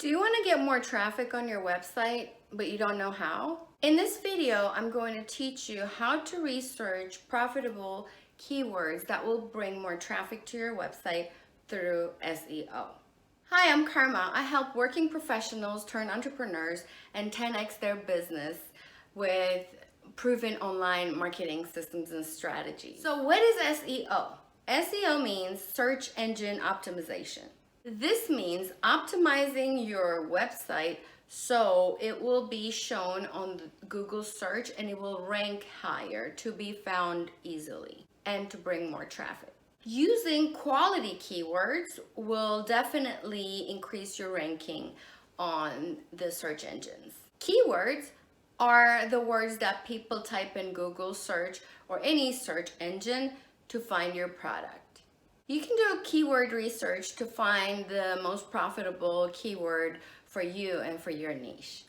Do you want to get more traffic on your website, but you don't know how? In this video, I'm going to teach you how to research profitable keywords that will bring more traffic to your website through SEO. Hi, I'm Karma. I help working professionals turn entrepreneurs and 10x their business with proven online marketing systems and strategies. So what is SEO? SEO means search engine optimization. This means optimizing your website so it will be shown on the Google search and it will rank higher to be found easily and to bring more traffic. Using quality keywords will definitely increase your ranking on the search engines. Keywords are the words that people type in Google search or any search engine to find your product. You can do a keyword research to find the most profitable keyword for you and for your niche.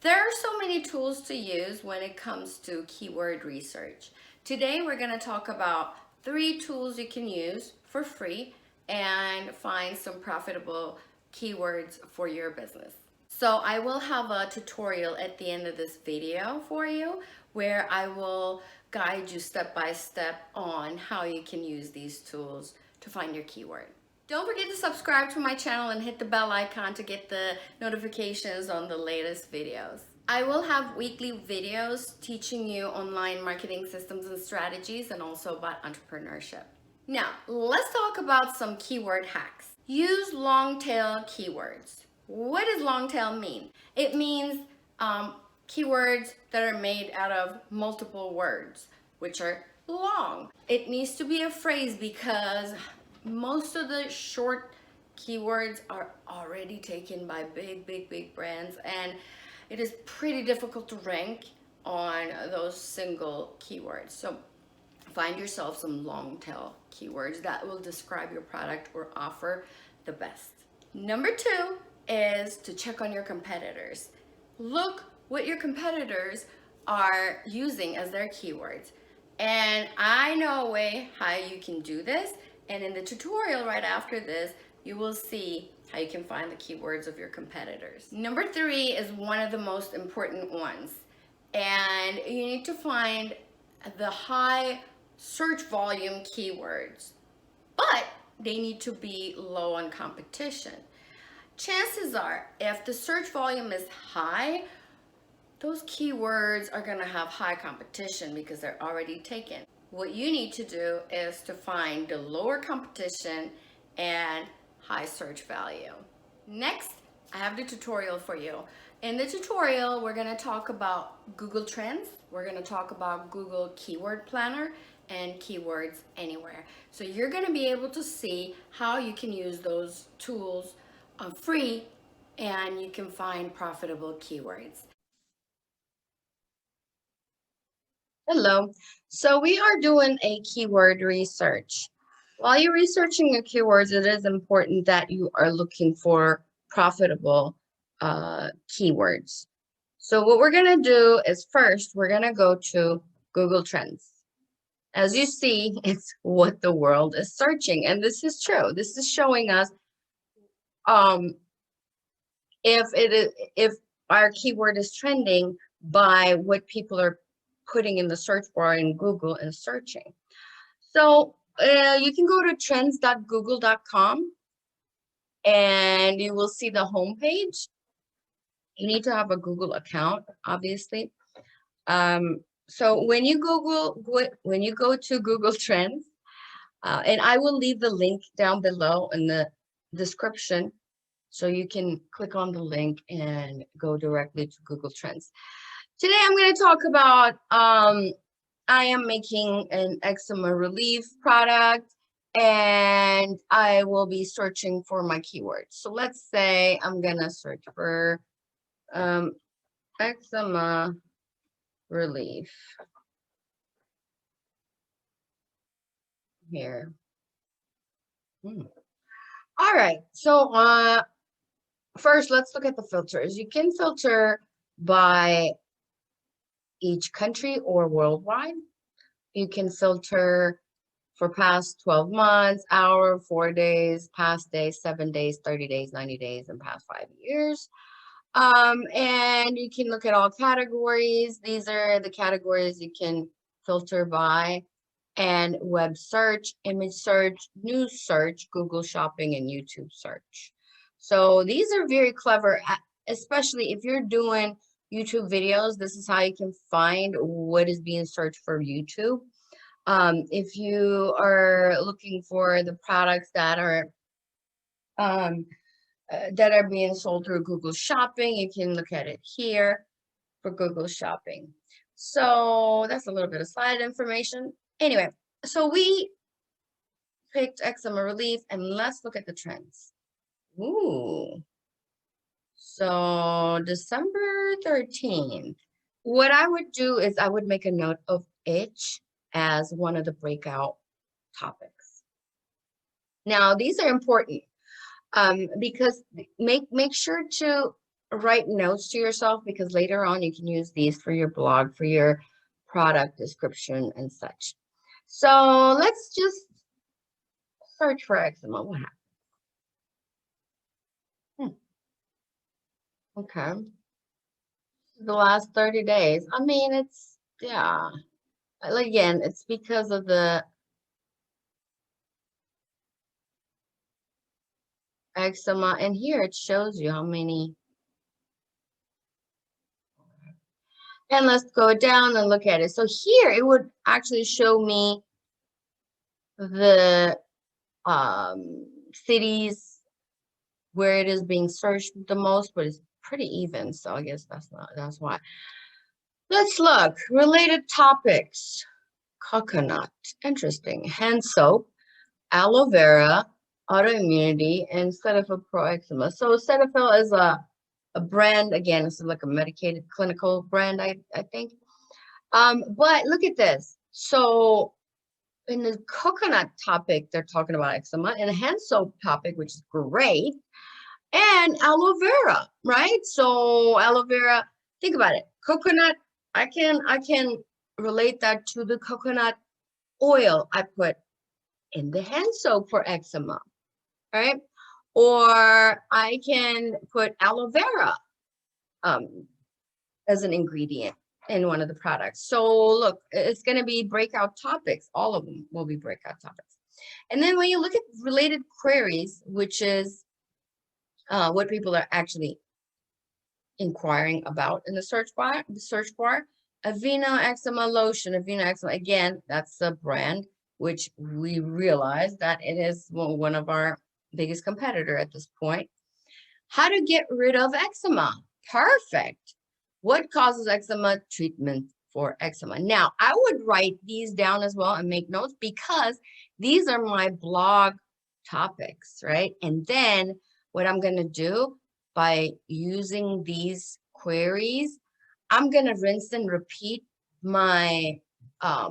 There are so many tools to use when it comes to keyword research. Today we're going to talk about 3 tools you can use for free and find some profitable keywords for your business. So I will have a tutorial at the end of this video for you where I will guide you step by step on how you can use these tools to find your keyword. Don't forget to subscribe to my channel and hit the bell icon to get the notifications on the latest videos. I will have weekly videos teaching you online marketing systems and strategies and also about entrepreneurship. Now, let's talk about some keyword hacks. Use long tail keywords. What does long tail mean? It means keywords that are made out of multiple words, which are long. It needs to be a phrase because most of the short keywords are already taken by big brands, and it is pretty difficult to rank on those single keywords. So find yourself some long tail keywords that will describe your product or offer the best. Number 2 is to check on your competitors. Look what your competitors are using as their keywords. And I know a way how you can do this. And in the tutorial right after this, you will see how you can find the keywords of your competitors. Number 3 is one of the most important ones. And you need to find the high search volume keywords, but they need to be low on competition. Chances are, if the search volume is high, those keywords are gonna have high competition because they're already taken. What you need to do is to find the lower competition and high search value. Next, I have the tutorial for you. In the tutorial, we're gonna talk about Google Trends, we're gonna talk about Google Keyword Planner, and Keywords Anywhere. So you're gonna be able to see how you can use those tools free and you can find profitable keywords. Hello. So we are doing a keyword research. While you're researching your keywords, it is important that you are looking for profitable keywords. So what we're going to do is first, we're going to go to Google Trends. As you see, it's what the world is searching. And this is true. This is showing us if our keyword is trending by what people are putting in the search bar in Google and searching. So you can go to trends.google.com and you will see the homepage. You need to have a Google account, obviously. So when you go to Google Trends, and I will leave the link down below in the description, so you can click on the link and go directly to Google Trends. Today I'm going to talk about I am making an eczema relief product and I will be searching for my keywords. So let's say I'm going to search for eczema relief here. All right, so first let's look at the filters. You can filter by each country or worldwide. You can filter for past 12 months, hour, 4 days, past days, 7 days, 30 days, 90 days, and past 5 years. And you can look at all categories. These are the categories you can filter by, and web search, image search, news search, Google Shopping, and YouTube search. So these are very clever, especially if you're doing YouTube videos. This is how you can find what is being searched for YouTube. If you are looking for the products that are being sold through Google Shopping, you can look at it here for Google Shopping. So that's a little bit of slide information. Anyway, so we picked eczema relief, and let's look at the trends. Ooh. So December 13th, what I would do is I would make a note of itch as one of the breakout topics. Now, these are important because make sure to write notes to yourself, because later on you can use these for your blog, for your product description and such. So let's just search for eczema. What happened? Okay. The last 30 days. I mean, it's, yeah. Again, it's because of the eczema. And here it shows you how many. And let's go down and look at it. So here it would actually show me the cities where it is being searched the most, but it's pretty even. So I guess that's why. Let's look. Related topics. Coconut. Interesting. Hand soap, aloe vera, autoimmunity, and Cetaphil Pro Eczema. So Cetaphil is a brand, again, it's like a medicated clinical brand, I think. But look at this. So in the coconut topic, they're talking about eczema, and the hand soap topic, which is great, and aloe vera, right? So aloe vera, think about it. Coconut, I can relate that to the coconut oil I put in the hand soap for eczema, right? Or I can put aloe vera as an ingredient in one of the products. So look, it's going to be breakout topics. All of them will be breakout topics. And then when you look at related queries, which is what people are actually inquiring about in the search bar, Aveeno eczema lotion, Aveeno eczema, again, that's a brand which we realize that it is one of our biggest competitor at this point. How to get rid of eczema? Perfect. What causes eczema? Treatment for eczema. Now, I would write these down as well and make notes, because these are my blog topics, right? And then what I'm going to do by using these queries, I'm going to rinse and repeat my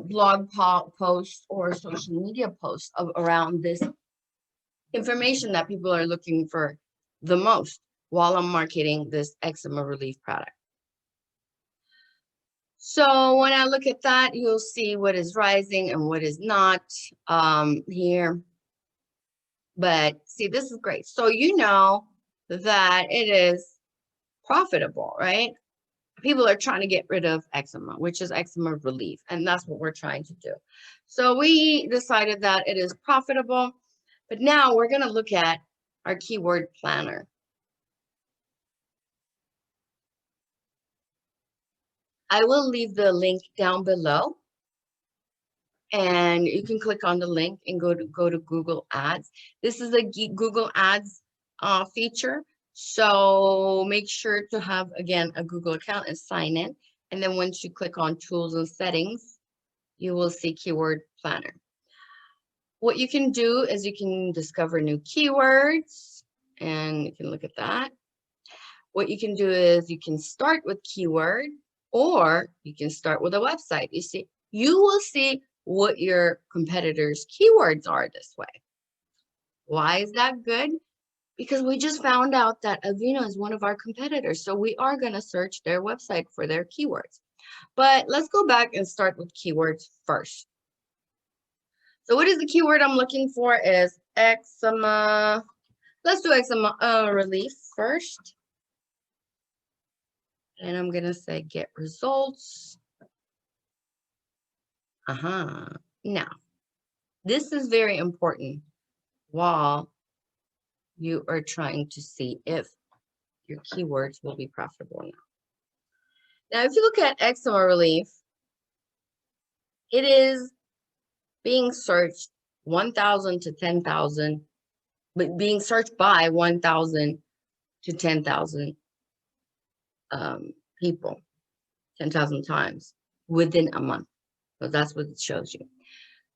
blog post or social media post around this information that people are looking for the most while I'm marketing this eczema relief product. So when I look at that, you'll see what is rising and what is not here. But see, this is great. So you know that it is profitable, right? People are trying to get rid of eczema, which is eczema relief. And that's what we're trying to do. So we decided that it is profitable. But now we're going to look at our keyword planner. I will leave the link down below, and you can click on the link and go to Google Ads. This is a Google Ads feature. So make sure to have, again, a Google account and sign in. And then once you click on tools and settings, you will see keyword planner. What you can do is you can discover new keywords, and you can look at that. What you can do is you can start with keyword, or you can start with a website. You will see what your competitors' keywords are this way. Why is that good? Because we just found out that Aveeno is one of our competitors. So we are going to search their website for their keywords. But let's go back and start with keywords first. So what is the keyword I'm looking for is eczema. Let's do eczema relief first. And I'm going to say get results. Now, this is very important while you are trying to see if your keywords will be profitable or not. Now, if you look at eczema relief, it is being searched 1,000 to 10,000, but being searched by 1,000 to 10,000 people, 10,000 times within a month. So that's what it shows you.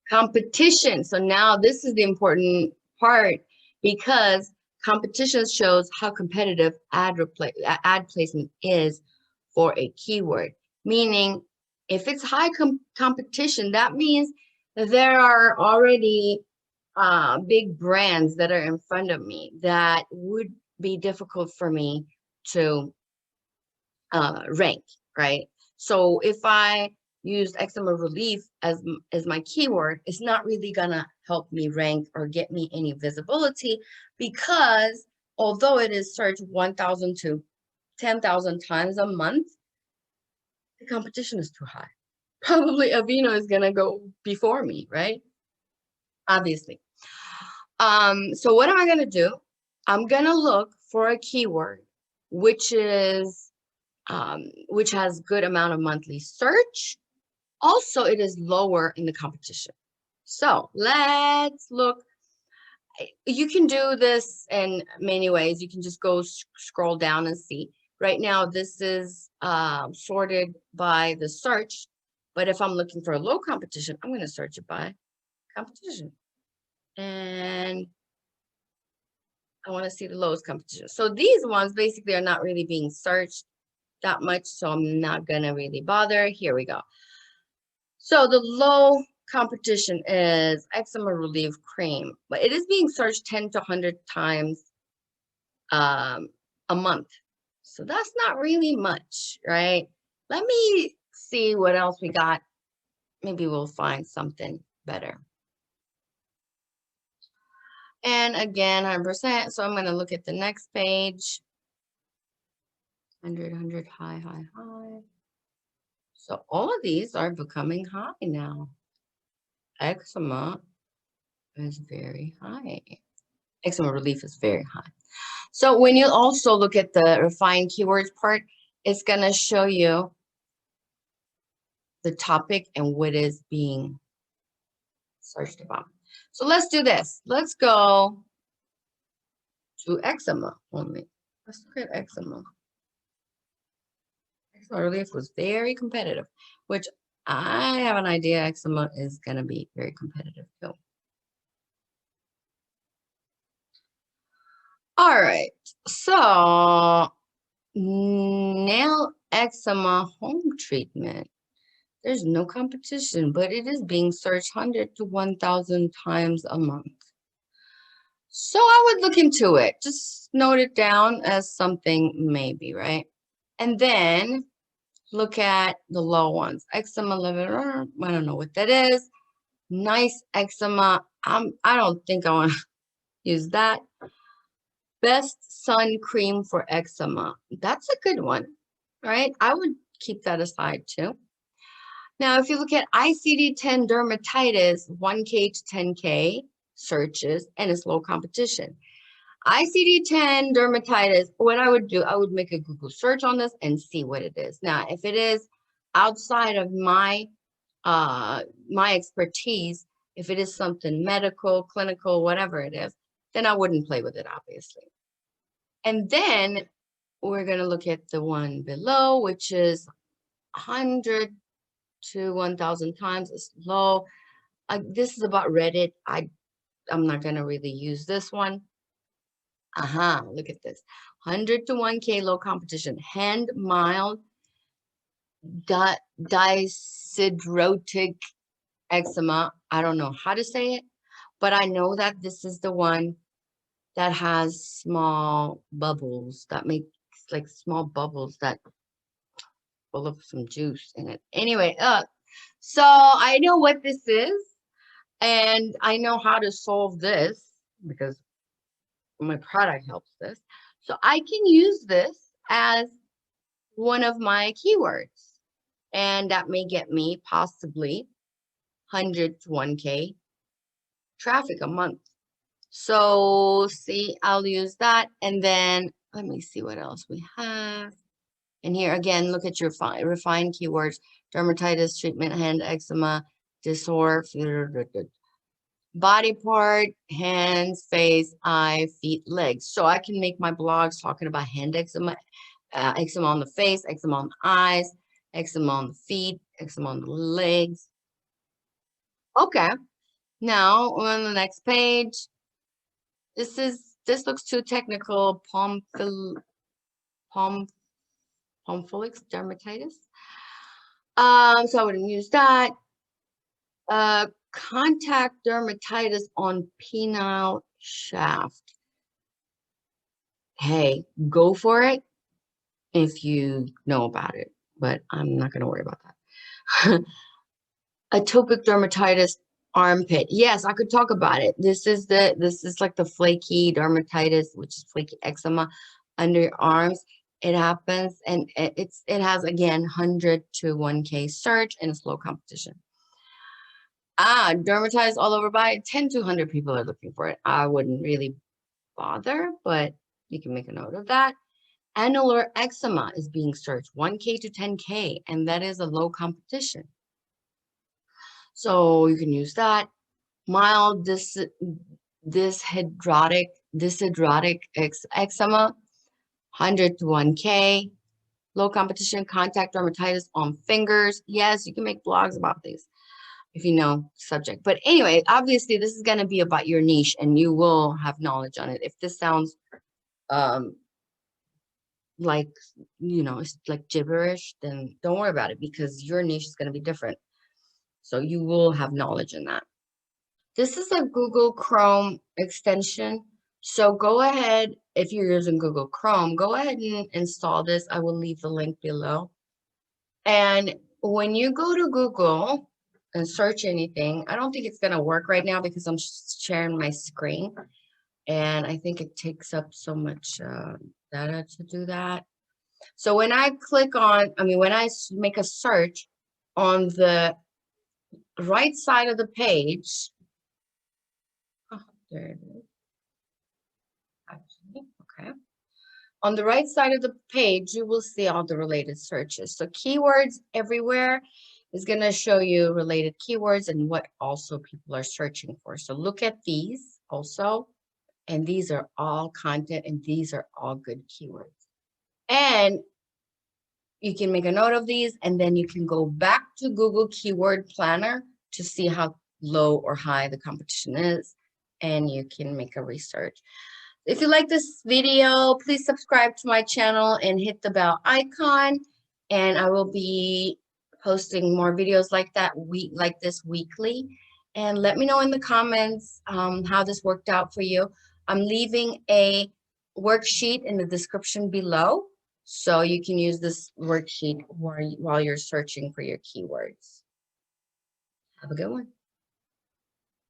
Competition. So now this is the important part, because competition shows how competitive ad placement is for a keyword. Meaning, if it's high competition, that means that there are already big brands that are in front of me that would be difficult for me to rank, right? So if I use eczema relief as my keyword, it's not really gonna help me rank or get me any visibility, because although it is searched 1,000 to 10,000 times a month, the competition is too high. Probably Aveeno is gonna go before me, right? Obviously. So what am I gonna do? I'm gonna look for a keyword which is which has good amount of monthly search. Also, it is lower in the competition. So let's look. You can do this in many ways. You can just go scroll down and see. Right now, this is sorted by the search. But if I'm looking for a low competition, I'm going to search it by competition. And I want to see the lowest competition. So these ones basically are not really being searched that much, so I'm not going to really bother. Here we go. So the low competition is eczema relief cream, but it is being searched 10 to 100 times a month. So that's not really much, right? Let me see what else we got. Maybe we'll find something better. And again, 100%. So I'm going to look at the next page. 100, high. So all of these are becoming high now. Eczema is very high. Eczema relief is very high. So when you also look at the refined keywords part, it's going to show you the topic and what is being searched about. So let's do this. Let's go to eczema only. Let's look at eczema. Eczema relief was very competitive, which I have an idea eczema is going to be very competitive too. All right, so nail eczema home treatment. There's no competition, but it is being searched 100 to 1,000 times a month. So I would look into it. Just note it down as something maybe, right? And then look at the low ones. Eczema level, I don't know what that is. Nice eczema. I don't think I want to use that. Best sun cream for eczema. That's a good one, right? I would keep that aside too. Now, if you look at ICD-10 dermatitis, 1K to 10K searches, and it's low competition. ICD-10 dermatitis, what I would do, I would make a Google search on this and see what it is. Now, if it is outside of my expertise, if it is something medical, clinical, whatever it is, then I wouldn't play with it, obviously. And then we're going to look at the one below, which is 100 to 1,000 times. It's low. This is about Reddit. I'm not going to really use this one. Look at this. 100 to 1K low competition. Hand mild disidrotic eczema. I don't know how to say it, but I know that this is the one that has small bubbles that make like small bubbles that full of some juice in it. Anyway, so I know what this is. And I know how to solve this because my product helps this. So I can use this as one of my keywords. And that may get me possibly 100 to 1K traffic a month. So see, I'll use that. And then let me see what else we have. And here again, look at your refined keywords: dermatitis, treatment, hand eczema, disorder, body part, hands, face, eye, feet, legs. So I can make my blogs talking about hand eczema, eczema on the face, eczema on the eyes, eczema on the feet, eczema on the legs. Okay, now on the next page, this looks too technical. Pompholyx dermatitis. So I wouldn't use that. Contact dermatitis on penile shaft. Hey, go for it if you know about it, but I'm not going to worry about that. Atopic dermatitis armpit. Yes, I could talk about it. This is like the flaky dermatitis, which is flaky eczema under your arms. It happens, and it has again 100 to 1K search, and it's low competition. Dermatitis all over body. 10 to 100 people are looking for it. I wouldn't really bother, but you can make a note of that. Annular eczema is being searched 1K to 10K, and that is a low competition. So you can use that. Mild dyshidrotic eczema, 100 to 1K. Low competition. Contact dermatitis on fingers. Yes, you can make blogs about these if you know subject. But anyway, obviously this is going to be about your niche, and you will have knowledge on it. If this sounds like, it's like gibberish, then don't worry about it, because your niche is going to be different. So you will have knowledge in that. This is a Google Chrome extension. So go ahead, if you're using Google Chrome, go ahead and install this. I will leave the link below. And when you go to Google and search anything, I don't think it's going to work right now because I'm sharing my screen. And I think it takes up so much data to do that. So when I when I make a search on the right side of the page, there it is. Actually, okay. On the right side of the page, you will see all the related searches. So keywords everywhere is going to show you related keywords and what also people are searching for. So look at these also. And these are all content, and these are all good keywords. And you can make a note of these, and then you can go back to Google Keyword Planner to see how low or high the competition is, and you can make a research. If you like this video, please subscribe to my channel and hit the bell icon, and I will be posting more videos like this weekly. And let me know in the comments how this worked out for you. I'm leaving a worksheet in the description below, so you can use this worksheet while you're searching for your keywords. Have a good one.